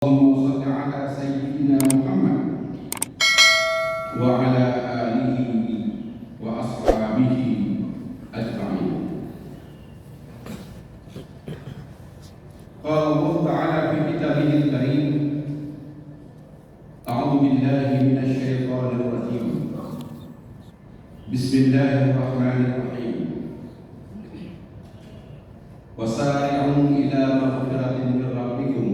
اللهم صل على سيدنا محمد وعلى آله وأصحابه أجمعين. قال الله تعالى في كتابه الكريم: أعوذ بالله من الشيطان الرجيم. بسم الله الرحمن الرحيم. وسارعوا إلى مغفرة من ربكم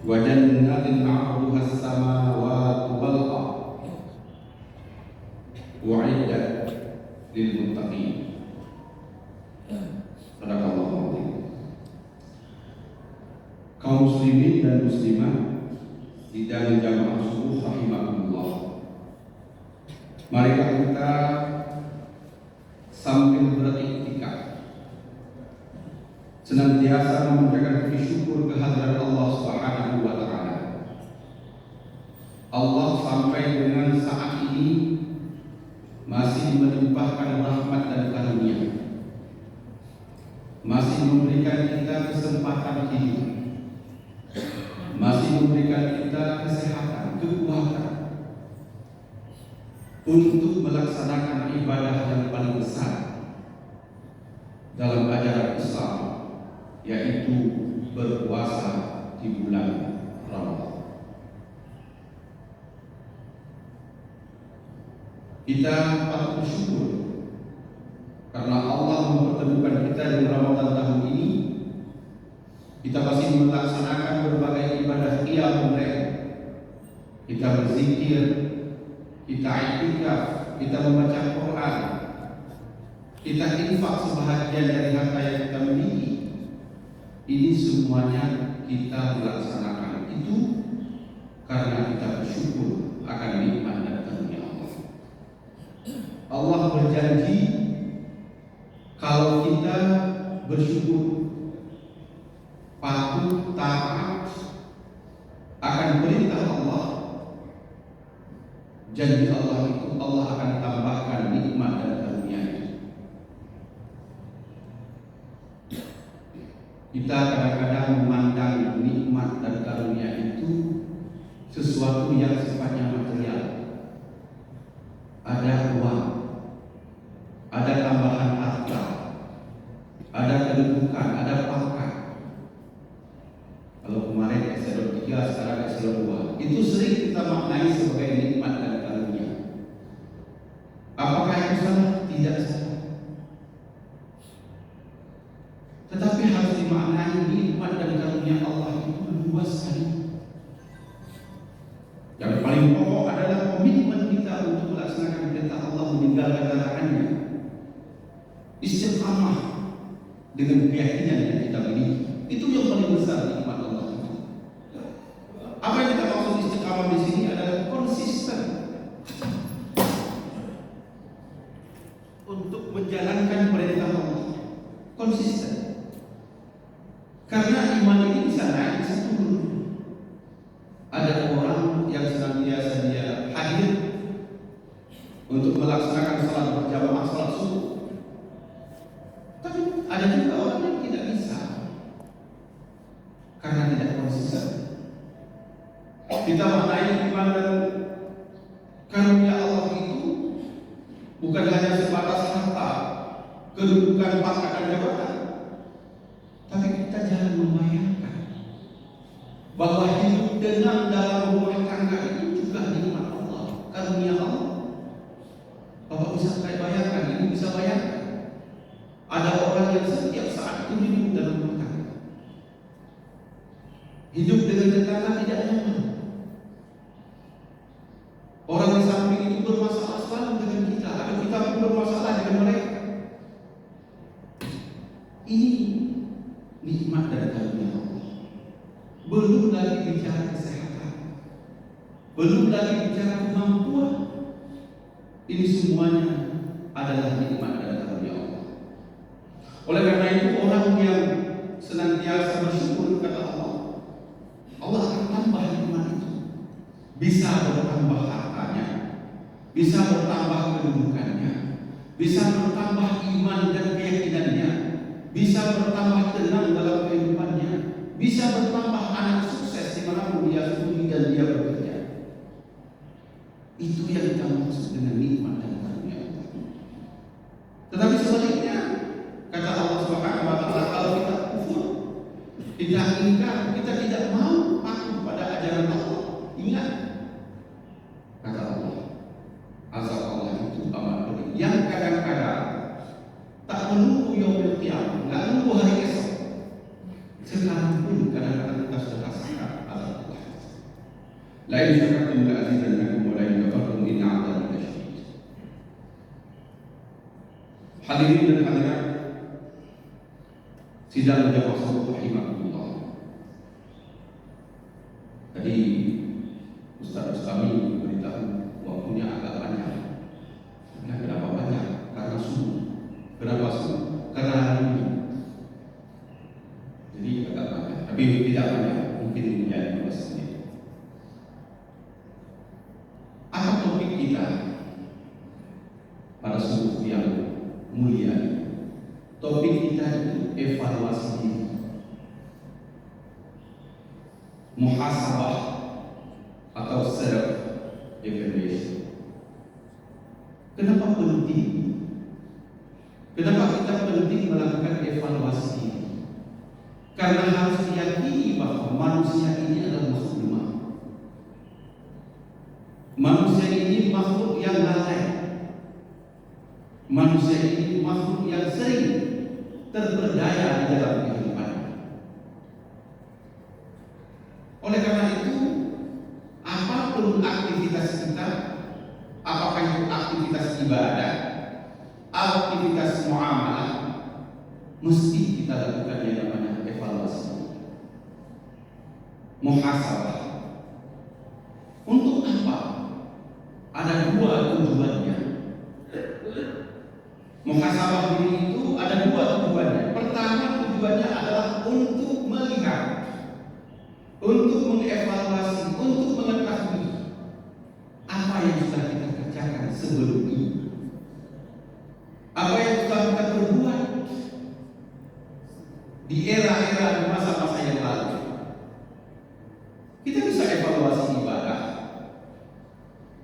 وجنة عرضها السماوات والأرض أعدت للمتقين. Sadaqallahu adzim. Kaum muslimin dan muslimah di dalam jamaah subuh rahimakumullah. Mari kita sambil beriktikaf senantiasa memanjatkan puji syukur kehadirat Allah Subhanahu wa taala. Allah sampai dengan saat ini masih melimpahkan rahmat dan karunia, masih memberikan kita kesempatan hidup, masih memberikan kita kesehatan, kekuatan untuk melaksanakan ibadah yang paling besar dalam ajaran Islam, yaitu berpuasa di bulan Ramadan. Kita patut bersyukur karena Allah mempertemukan kita di Ramadan tahun ini. Kita masih melaksanakan berbagai ibadah qiyamul lail. Kita berzikir, kita i'tikaf, kita membaca Quran, kita infak sebahagian dari harta yang kita miliki. Ini semuanya kita melaksanakan itu karena kita bersyukur akan nikmat dan karunia Allah. Allah berjanji kalau kita bersyukur, patuh, taat akan perintah Allah, janji Allah itu Allah akan tambahkan nikmat dan karunia. Kita kadang-kadang memandang nikmat dan karunia itu sesuatu yang sifatnya material. Ada uang, ada tambahan harta, ada kedudukan, ada pangkat. Kalau kemarin eselon 3, sekarang eselon 2, itu sering kita maknai sebagai nikmat dan karunia. Apakah itu salah? Tidak salah. Tetapi harus dimaknai nikmat dan karunia Allah itu luas sekali. Yang paling pokok adalah komitmen kita untuk melaksanakan perintah Allah, meninggalkan larangannya, istiqamah dengan keyakinan yang kita miliki. Itu yang paling besar nikmat Allah itu. Apa yang kita maksud istiqamah di sini adalah konsisten untuk menjalankan perintah Allah, konsisten. Karena iman ini bisa naik, bisa turun. Ada orang yang senantiasa dia hadir untuk melaksanakan salat berjamaah, salat subuh. Tapi ada juga orang yang tidak bisa karena tidak konsisten. Kita maknai iman dan karunia Allah itu bukan hanya sebatas harta, kedudukan, pangkat dan jabatan. Tapi kita jangan membayangkan bahwa hidup tenang dalam rumah tangga itu juga nikmat Allah, karunia Allah. Bapak bisa bayangkan, ini bisa bayangkan. Ada orang yang setiap saat itu hidup dalam rumah tangga, hidup dengan tetangga tidak nyaman. Orang di samping itu bermasalah selalu dengan kita, atau kita pun bermasalah dengan mereka. Ini nikmat dan karunia Allah. Belum lagi bicara kesehatan, belum lagi bicara kemampuan. Ini semuanya adalah nikmat dan karunia Allah. Oleh karena itu orang yang senantiasa bersyukur kepada Allah, Allah akan tambah nikmat itu. Bisa bertambah hartanya, bisa bertambah kedudukannya, bisa bertambah iman dan keyakinannya, bisa bertambah tenang dalam kehidupannya, bisa bertambah anak sukses dimanapun dia studi dan dia bekerja. Itu yang kita maksud dengan nikmat dan karunia Allah. Tetapi sebaliknya, kata Allah Subhanahu wa taala, kalau kita kufur, kita ingkar, kita tidak mau patuh pada ajaran Allah, ingat, kata Allah, azab Allah itu amat pedih, yang kadang-kadang tak menunggu yaumil qiyamah, enggak menunggu hari esok. Sekarang pun kadang-kadang kita sudah rasakan azab Allah. La in syakartum la azidannakum wa la in kafartum inna 'adzabi lasyadid. Hadirin dan hadirat sidang jamaah rahimakumullah. Tadi Ustaz kami beritahu waktunya agak banyak. Nah, kenapa banyak? Karena subuh. Kenapa subuh? Karena hari ini. Jadi agak banyak. Tapi tidak banyak. Mungkin menjadi 2 menit. Apa topik kita pada subuh yang mulia? Topik kita itu evaluasi diri, muhasabah atau self evaluation. Kenapa penting? Kenapa kita penting melakukan evaluasi diri? Karena harus diyakini bahwa manusia ini adalah makhluk lemah. Manusia ini makhluk yang lalai. Manusia ini makhluk yang sering terperdaya di dalam kehidupan. Oleh karena itu, apapun aktivitas kita, apakah itu aktivitas ibadah, aktivitas muamalah, mesti kita lakukan yang namanya evaluasi, muhasabah. Untuk apa? Ada 2 tujuannya. Muhasabah diri itu ada 2 tujuannya. Pertama, tujuannya adalah untuk melihat, untuk mengevaluasi, untuk mengetahui apa yang sudah kita kerjakan sebelum ini, apa yang sudah kita perbuat di era-era di masa-masa yang lalu. Kita bisa evaluasi ibadah,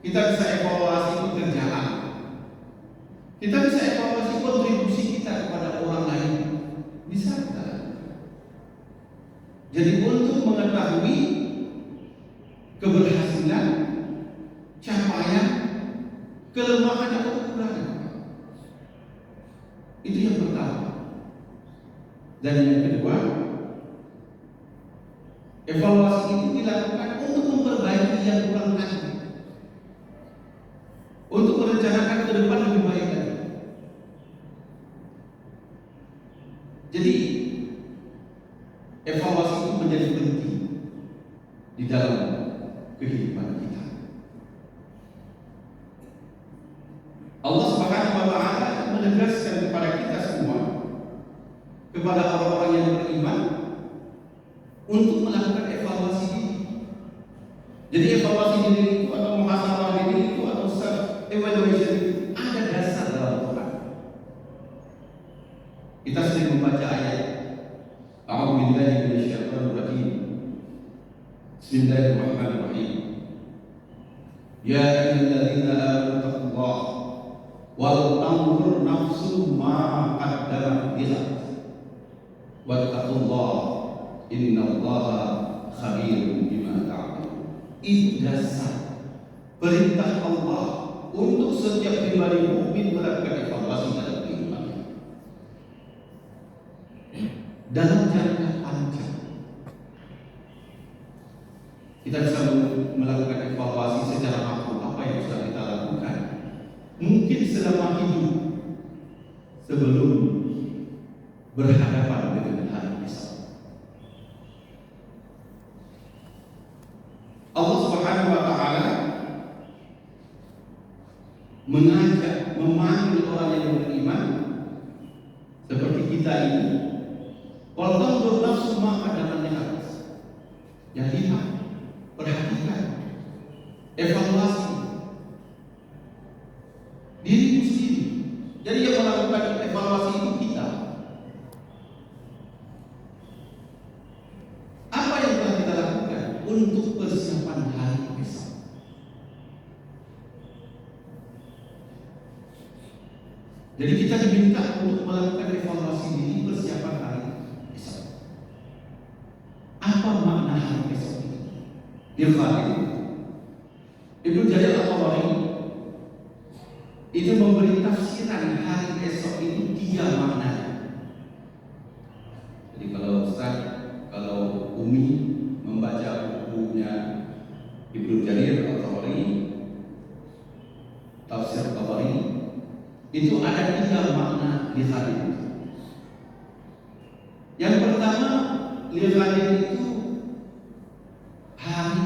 kita bisa evaluasi pekerjaan, kita bisa evaluasi kontribusi kita kepada orang lain. Bisa kita lakukan. Jadi untuk mengetahui keberhasilan, capaian, kelemahan atau kekurangan, itu yang pertama. Dan yang kedua, evaluasi itu dilakukan untuk memperbaiki yang kurang tadi, untuk merencanakan ke depan lebih baik lagi. Jadi evaluasi itu menjadi penting di dalam kehidupan kita. Allah Subhanahu wa taala menegaskan kepada kita semua, kepada orang-orang yang beriman, untuk melakukan evaluasi diri. Jadi evaluasi diri itu atau muhasabah diri itu atau self evaluation ada dasar dalam Quran. Kita sering membaca ayat A'udzubillahi minasyaitonir rajim. Bismillahirrahmanirrahim. Ya ayyuhalladzina amanu taqullaha wal tanzur nafsum ma qaddamat lighad wattaqullaha innallaha khabirun bima ta'malun. Itu dasar perintah Allah untuk setiap pribadi mukmin melakukan evaluasi dalam kehidupannya dalam jangka panjang. Kita bisa melakukan evaluasi secara makro apa yang sudah kita lakukan mungkin selama hidup sebelum berhadapan dengan hari esok. Allah Subhanahu wa taala mengajak, memanggil orang yang beriman seperti kita ini, wal tanzur nafsu ma qaddamat lighad. Ya, lihat, perhatikan, evaluasi dirimu sendiri. Jadi yang melakukan evaluasi itu kita. untuk persiapan hari esok. Jadi kita diminta untuk melakukan evaluasi diri persiapan hari esok. Apa makna hari esok itu? Ibnu Jarir At-Tabari itu memberi tafsiran hari esok itu 3 makna. Jadi kalau Umi membaca bukunya Ibnu Jarir At-Tabari, Tafsir Tabari, itu ada 3 makna di hari itu. Yang pertama, hari itu hari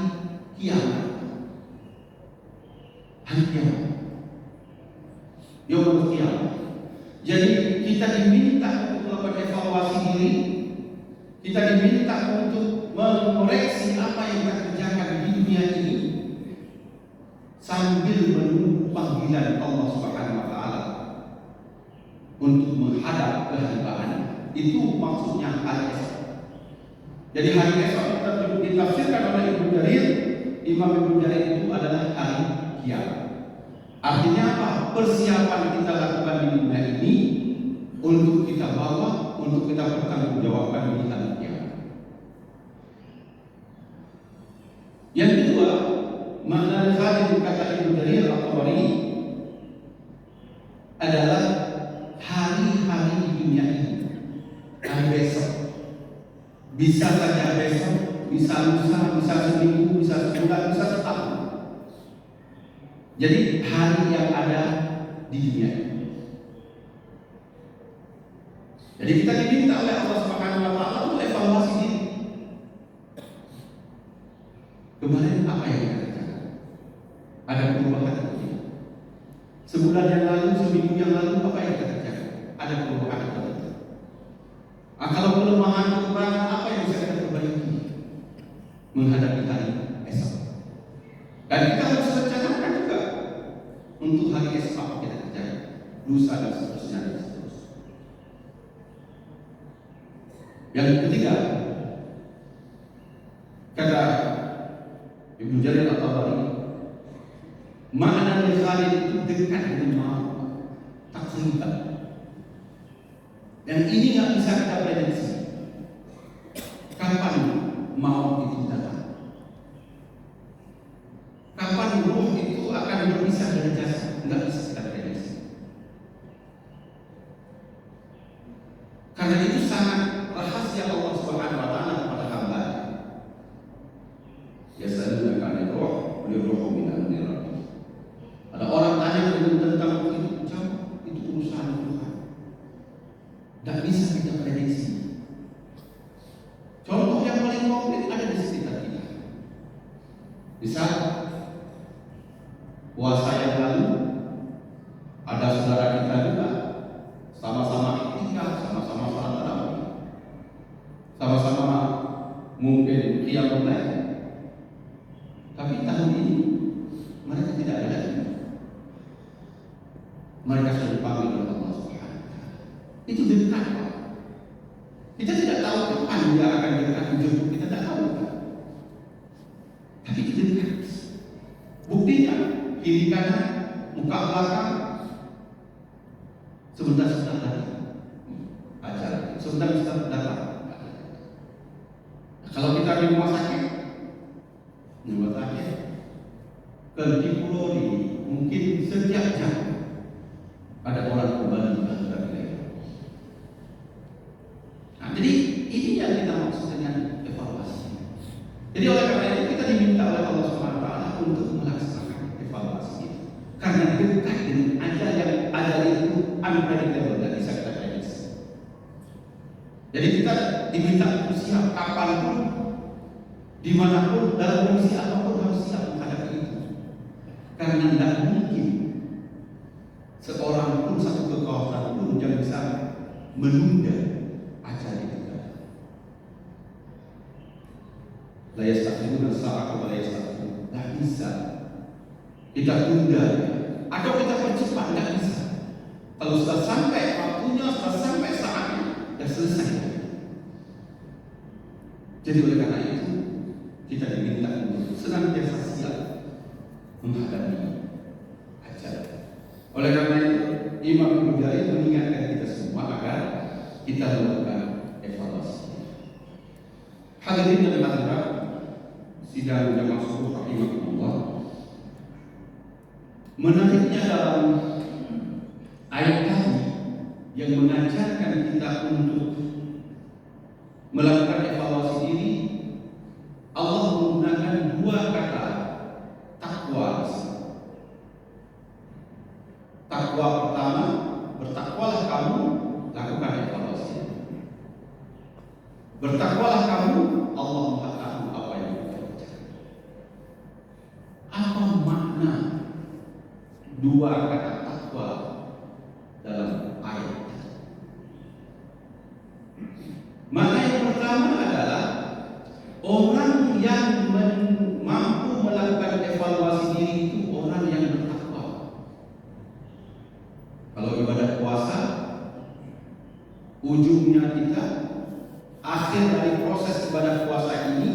kiamat. Hari kiamat. Yaumul Qiyamah. Jadi kita diminta untuk melakukan evaluasi diri. Kita diminta untuk mengoreksi apa yang kita kerjakan di dunia ini sambil menunggu panggilan Allah Subhanahu wa taala untuk menghadap kehambaan. Itu maksudnya hari esok. Jadi hari esok ditafsirkan oleh Ibnu Jarir, Imam Ibnu Jarir itu adalah hari kiamat. Artinya apa? Persiapan kita lakukan di dunia ini untuk kita bawa, untuk kita bertanggungjawabkan di hari kiamat. Yang kedua, makna hari kata Ibnu Jarir At-Tabari adalah hari-hari di dunia ini. Hari besok, bisa saja besok, bisa lusa, bisa seminggu, bisa sebulan, bisa setahun. Jadi hari yang ada di dunia ini. Jadi kita diminta oleh Allah Subhanahu wa taala untuk evaluasi diri. Kemarin apa yang kita kerjakan? Ada perubahan atau tidak? Sebulan yang lalu, seminggu yang lalu apa yang kita kerjakan? Ada perubahan atau tidak? Kalau kelemahan kekurangan apa yang bisa kita perbaiki menghadapi hari esok? Dan kita harus rencanakan juga untuk hari esok apa kita kerjakan, lusa dan seterusnya dan seterusnya. Yang ketiga, kata Ibnu Jarir At-Tabari, makna Khalid itu dekat dengan maut, tak seimbang. Dan ini nggak bisa kita prediksi. Kapan maut itu datang? Kapan ruh itu akan berpisah dari jasad? Nggak bisa kita prediksi. Karena itu sangat rahasia Allah Subhanahu wa taala kepada hamba. Biasanya akan roh, roh min amri rabbih. Ada orang tanya tentang itu, jawab itu urusan Tuhan. Tidak bisa kita prediksi. Contoh yang paling konkret ada di sekitar kita. Bisa puasa yang lalu ada saudara kita juga sama-sama iktikaf, sama-sama salat tarawih, sama-sama mungkin qiyamul lail. Tapi tahun ini mereka tidak ada lagi. Mereka sudah dipanggil oleh Allah Subhanahu wa taala. Itu dekat, Pak. Kita tidak tahu kapan dia akan dekat menjemput, kita tidak tahu, Pak. Tapi itu dekat. Buktinya kiri kanan, muka belakang, sebentar datang acara, sebentar datang. Kalau kita di rumah sakit ke Kipulori, mungkin setiap jam ada orang kembali sudah dilahirkan. Nah, jadi ini yang kita maksud dengan evaluasi. Jadi oleh karena itu kita diminta oleh Allah Subhanahu wa taala untuk melaksanakan evaluasi itu. Karena dekat dengan ajal yang ajal itu unpredictable, tidak bisa kita prediksi. Jadi kita diminta untuk siap kapanpun, dimanapun, dalam kondisi apapun harus siap menghadapi itu. Karena tidak mungkin seorang pun, satu kekuatan pun yang bisa menunda ajal itu. La yastaqimuna as-sa'ata wa la yastaqimuna. Tidak bisa kita tunda atau kita percepat, tidak bisa. Kalau sudah sampai waktunya, sudah sampai saatnya, sudah selesai. Jadi oleh karena itu kita kita diminta untuk senantiasa siap menghadapi ajal. Oleh karena itu, Imam Ghazali mengingatkan kita semua agar kita melakukan evaluasi. Hadirin dan hadirat sidang jamaah subuh rahimahullah. Menariknya dalam ayat tadi yang mengajarkan kita untuk melakukan evaluasi diri, Allah menggunakan dua kata takwa. Takwa pertama, bertakwalah kamu, lakukan evaluasi. Bertakwalah kamu, Allah Maha tahu apa yang kita kerjakan. Apa makna dua kata takwa dalam ayat? Makna yang pertama adalah orang yang mampu melakukan evaluasi diri itu orang yang bertakwa. Kalau ibadah puasa, ujungnya kita akhir dari proses ibadah puasa ini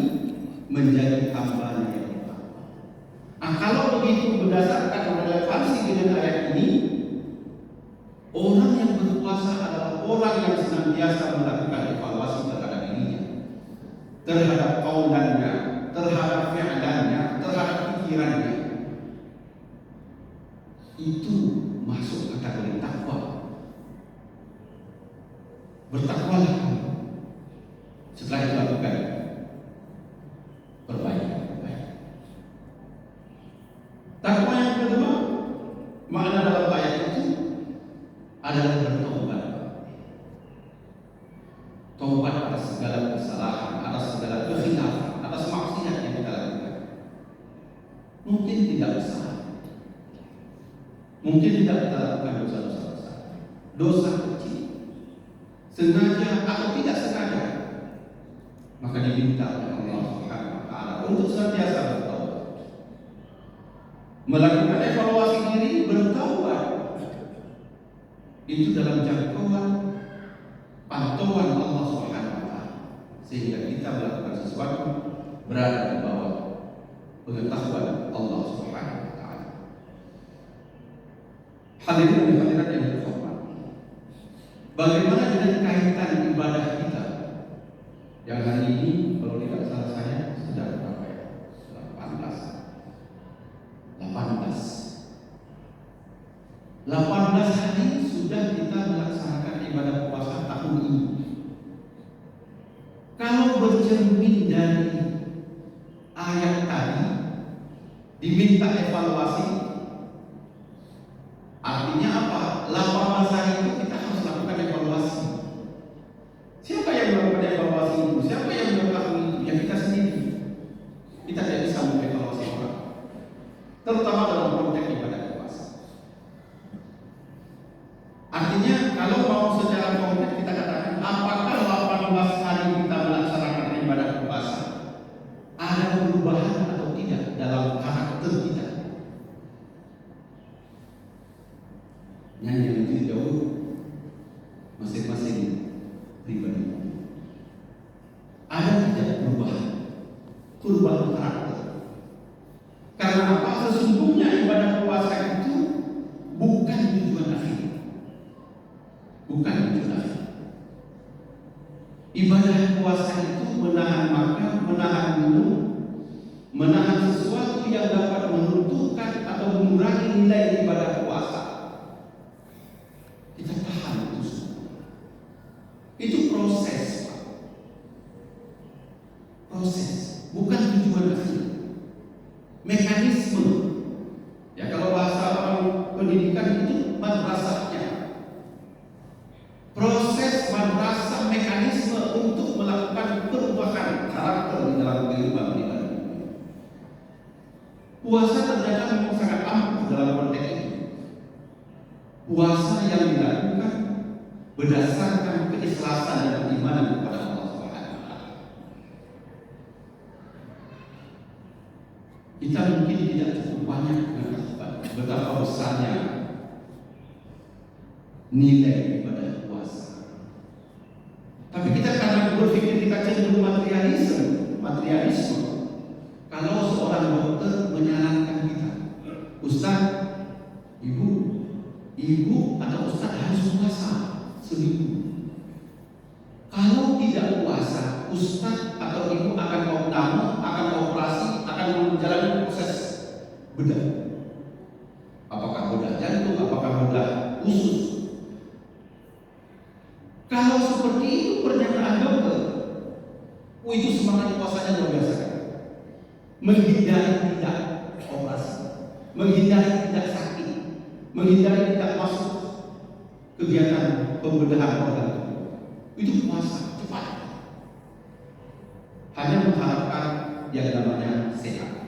menjadi hamba yang bertakwa. Kalau begitu berdasarkan relevansi dengan ayat ini, orang yang berpuasa adalah orang yang senantiasa melakukan evaluasi terhadap dirinya, terhadap kaulannya, terhadap fi'lannya, terhadap pikirannya. Itu masuk kategori takwa. Bertakwalah kamu. Setelah itu lakukan perbaikan. Takwa yang kedua, makna dalam ayat itu adalah bertobat. Taubat atas segala kesalahan, atas segala kekhilafan, atas maksiat yang kita lakukan. Mungkin tidak besar, mungkin tidak kita lakukan dosa-dosa besar, dosa kecil, sengaja atau tidak sengaja, maka diminta oleh Allah Subhanahu wa Ta'ala untuk senantiasa bertaubat, melakukan evaluasi diri, bertaubat. Itu dalam jangkauan pantauan Allah Subhanahu wa Ta'ala, sehingga kita melakukan sesuatu berada di bawah pengetahuan Allah Subhanahu wa Ta'ala. Hadirin dan hadirat yang terhormat, bagaimana dengan kaitan ibadah kita yang hari ini, kalau tidak salah saya sudah berapa ya? 18 hari sudah kita melaksanakan ibadah puasa tahun ini. Kalau bercermin dari ayat tadi, diminta evaluasi, artinya apa? 18 hari itu kita harus lakukan evaluasi. Siapa yang melakukan evaluasi itu? Siapa yang melakukan itu? Ya kita sendiri. Kita tidak bisa mengevaluasi orang, terutama dalam konteks ibadah puasa. Artinya kalau mau secara konkret kita katakan, apakah 18 hari kita melaksanakan ibadah puasa ada perubahan atau tidak dalam karakter kita? Yang lebih jauh masing-masing pribadi. Ada tidak perubahan karakter? Karena apa? Sesungguhnya ibadah puasa itu bukan tujuan akhir. Bukan tujuan akhir. Ibadah puasa itu menahan makan, menahan minum, menahan sesuatu yang dapat menentukan atau mengurangi nilai ibadah puasa. Kita tahan itu semua. Itu proses, Pak. Proses, bukan tujuan akhir. Mekanisme. Ya kalau bahasa orang pendidikan itu madrasahnya. Proses madrasah, mekanisme untuk melakukan perubahan karakter di dalam kehidupan pribadi. Puasa ternyata memang sangat ampuh dalam konteks ini. Puasa yang dilakukan berdasarkan keikhlasan dan keimanan kepada Allah Subhanahu wa Ta'ala. Kita mungkin tidak cukup banyak mengetahui betapa besarnya nilai ibadah puasa. Tapi kita karena berpikir kita cenderung materialisme, seminggu. Kalau tidak puasa, ustaz atau ibu akan opname, akan operasi, akan menjalani proses bedah. Apakah bedah jantung, apakah bedah usus. Kalau seperti itu pernyataan dokter, itu semangat puasanya luar biasa. Menghindari tidak operasi, menghindari tidak sakit, menghindari tidak masuk kegiatan pembedahan organ. Itu puasa cepat. Hanya mengharapkan yang namanya sehat.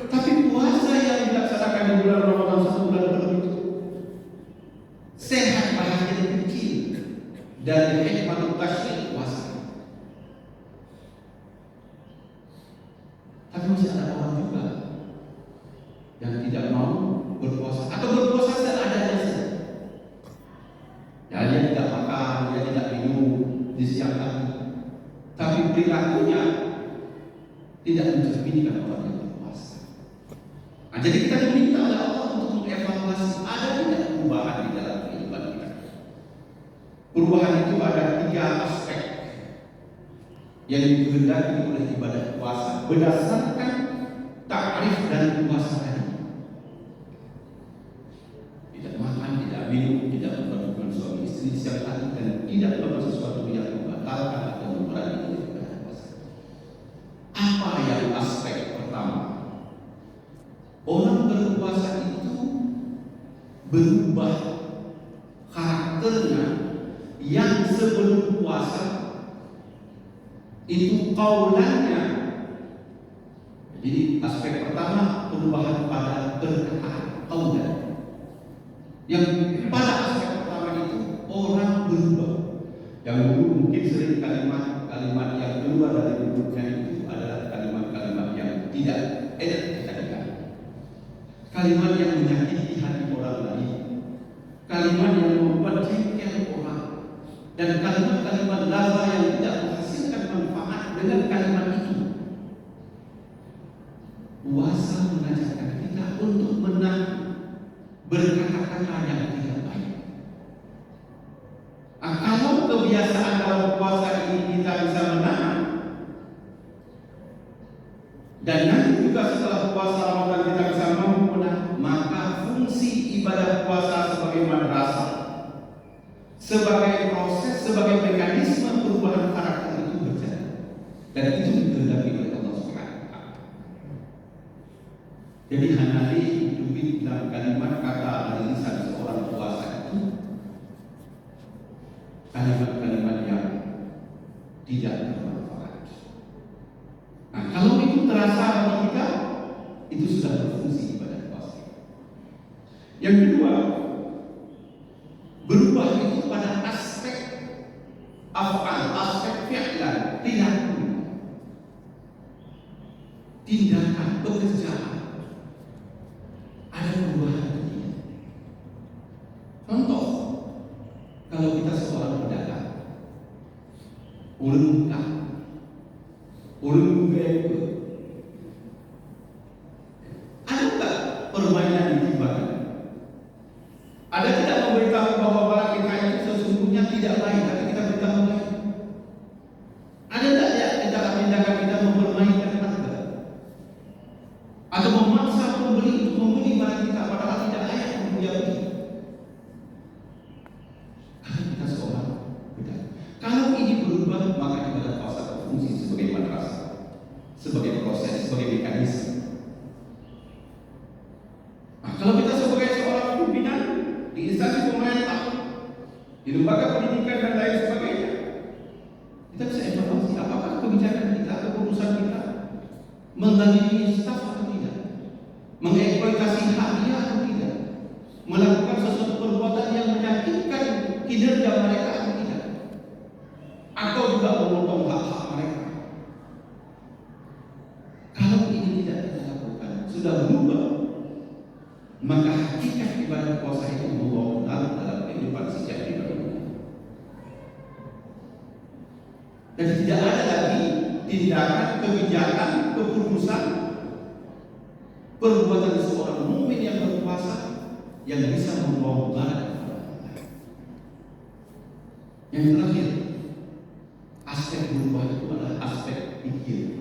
Tapi puasa yang dilaksanakan di bulan Ramadan 1 bulan penuh itu sehat bahagian kecil dari hikmah tasyrik puasa. Tapi masih ada orang juga yang tidak mau berpuasa atau berpuasa seadanya saja. Ya, dia tidak makan, dia tidak minum di siang hari, tapi perilakunya tidak mencerminkan orang yang berpuasa. Nah, jadi kita diminta oleh Allah untuk mengevaluasi ada tidak perubahan di dalam kehidupan kita. Perubahan itu ada 3 aspek yang dikehendaki oleh ibadah puasa berdasarkan takrif dan puasa tadi. Tidak makan, tidak minum, tidak memperlukan suami istri siang hari, dan tidak melakukan sesuatu yang membatalkan atau mengurangi ibadah puasa. Apa yang aspek pertama? Orang berpuasa itu berubah karakternya yang sebelum puasa itu kaulannya. Jadi aspek pertama perubahan pada perkataan kaulan. Yang pada aspek pertama itu orang berubah. Yang dulu mungkin sering kalimat yang keluar dari mulutnya itu adalah kalimat-kalimat yang tidak enak kita dengar. Kalimat yang menyakiti hati orang lain, kalimat yang membuat jengkel orang, dan kalimat-kalimat laza yang tidak menghasilkan manfaat dengan kalimat itu. Puasa mengajarkan kita untuk menahan berkata-kata yang tidak baik. Kalau kebiasaan dalam puasa ini kita bisa menahan, dan nanti juga setelah puasa Ramadan kita bisa mampu menahan, maka fungsi ibadah puasa sebagai madrasah, sebagai proses, sebagai mekanisme perubahan karakter itu berjalan, dan itu dikehendaki oleh Allah SWT. Jadi hanali hidup dalam kalimat kata dari lisan seorang puasa itu kalimat-kalimat yang tidak bermanfaat. Nah, kalau itu terasa bagi kita, itu sudah berfungsi ibadah puasa. Yang kedua, berubah itu pada aspek af'al, aspek fi'lan, tindakan, pekerjaan. Ada perubahan itu. Contoh, kalau kita seorang pedagang, ulun buka, ulun buka, ada tak permainan di timbangan? Ada tidak memberitahu bahwa barang kita itu sesungguhnya tidak baik, tapi kita beritahu baik? Ada tak ya tindakan kita mempermainkan harga? Atau memaksa pembeli untuk membeli barang kita padahal tidak layak untuk dia beli? Karena kita seorang pedagang. Kalau ini berubah, maka ibadah puasa berfungsi sebagai madrasah, sebagai proses, sebagai mekanisme. Nah, kalau kita sebagai seorang pimpinan di instansi pemerintah, di lembaga pendidikan dan lain sebagainya, kita bisa evaluasi apakah kebijakan kita, keputusan kita menzalimi staf atau tidak, mengeksploitasi hak dia atau tidak, melakukan sesuatu perbuatan yang menyakitkan kinerja mereka atau tidak, atau juga memotong hak-hak mereka. Kalau ini tidak kita lakukan, sudah berubah, maka hakikat ibadah puasa itu membawa pengaruh dalam kehidupan sejak di dunia. Dan tidak ada lagi tindakan, kebijakan, keputusan, perbuatan seorang mukmin yang berpuasa yang bisa membawa mudarat kepada orang lain. Yang terakhir, aspek berubah itu adalah aspek pikir.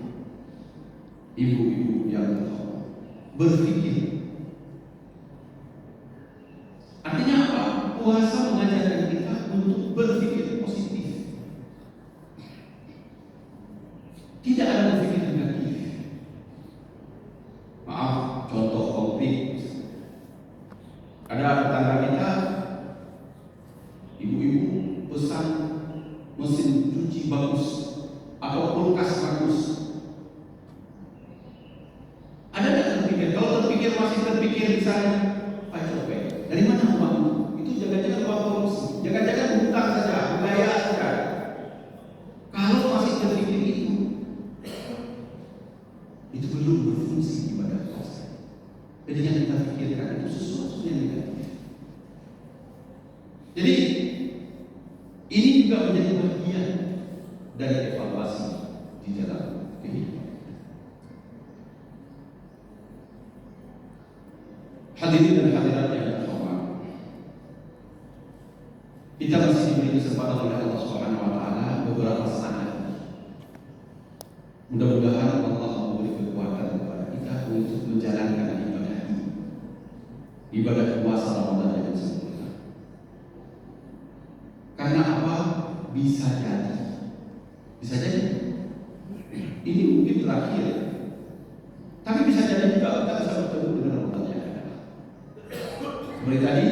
Ibu-ibu yang terhormat, berpikir. Artinya apa? Puasa mengajarkan kita untuk berpikir positif. Tidak ada berpikir negatif. Maaf, contoh konkret. Ada tetangga kita, ibu-ibu pesan mesin cuci bagus atau kulkas bagus. Ada tidak terpikir? Kalau terpikir masih terpikir misalnya, Pak Copet, dari mana uang itu? Jangan-jangan uang korupsi, jangan-jangan hutang saja, budaya saja. Kalau masih terpikir itu belum berfungsi ibadah puasa. Jadi yang kita pikirkan itu sesuatu yang negatif. Jadi ini juga menjadi bagian dari evaluasi di dalam kehidupan. Hadirin dan hadirat yang terhormat, kita masih diberi kesempatan oleh Allah Subhanahu wa taala beberapa saat. Mudah-mudahan Allah memberi kekuatan kepada kita untuk menjalankan ibadah ini, ibadah puasa Ramadan dengan sempurna. Karena apa? Bisa jadi ini mungkin terakhir, tapi bisa jadi juga kita bisa bertemu dengan Ramadan yang akan datang. Seperti tadi,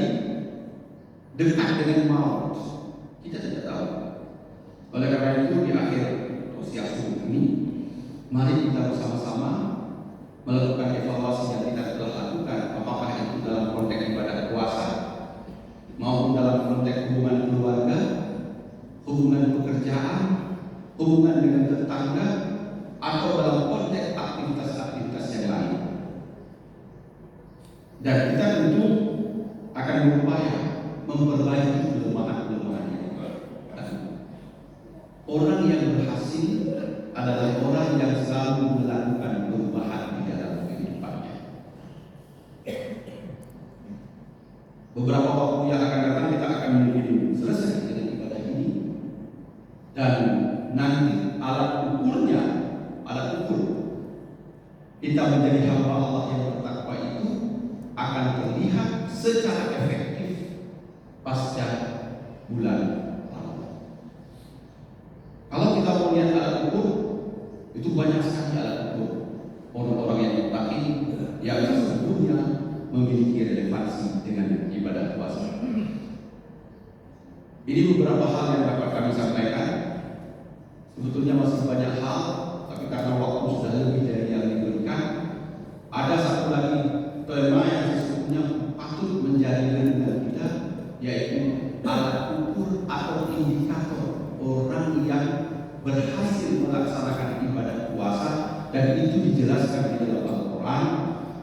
dekat dengan maut, kita tidak tahu. Oleh karena itu di akhir usia subuh ini, mari kita bersama-sama melakukan evaluasi yang kita telah lakukan, apakah itu dalam konteks ibadah puasa maupun dalam konteks hubungan keluarga, hubungan pekerjaan, hubungan dengan tetangga, atau dalam konteks aktivitas-aktivitas yang lain. Dan kita tentu akan berupaya memperbaiki kelemahan-kelemahan yang ada. Orang yang berhasil adalah orang yang selalu melakukan perubahan di dalam kehidupannya. Beberapa waktu yang akan datang kita akan mungkin selesai dengan ibadah ini, dan nanti alat ukur kita menjadi hamba Allah yang bertakwa itu akan terlihat secara efektif pasca bulan Ramadan. Kalau kita mau lihat alat ukur, itu banyak sekali alat ukur orang-orang yang mutakin yang sesungguhnya memiliki relevansi dengan ibadah puasa. Ini beberapa hal yang dapat kami sampaikan. Sebetulnya masih banyak hal, tapi karena waktu sudah lebih dari yang diberikan, ada satu lagi tema yang sesungguhnya patut menjadi renungan kita, yaitu alat ukur atau indikator orang yang berhasil melaksanakan ibadah puasa, dan itu dijelaskan di dalam Al-Quran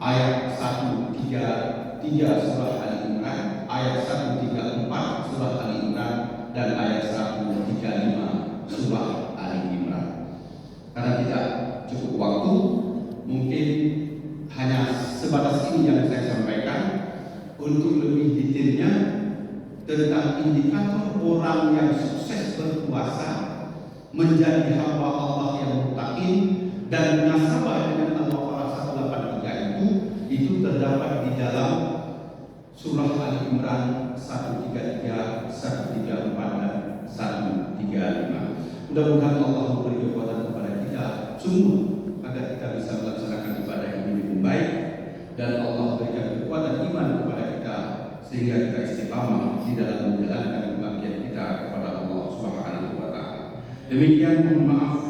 ayat 133 surah Ali Imran, ayat 134 surah Ali Imran, dan ayat 135 surah Ali Imran. Karena tidak cukup waktu, mungkin hanya sebatas ini yang saya sampaikan. Untuk lebih detailnya tentang indikator orang yang sukses berpuasa, menjadi hamba Allah yang muttaqin dan munasabah dengan Al-Baqarah 183 itu terdapat di dalam surah Ali Imran 133, 134 dan 135. Mudah-mudahan Allah memberi kekuatan kepada kita semua agar kita bisa melaksanakan ibadah ini dengan baik, dan Allah berikan kekuatan iman kepada kita sehingga kita istiqamah di dalam menjalankan kebaktian kita kepada Allah Subhanahu wa taala. Demikian, mohon maaf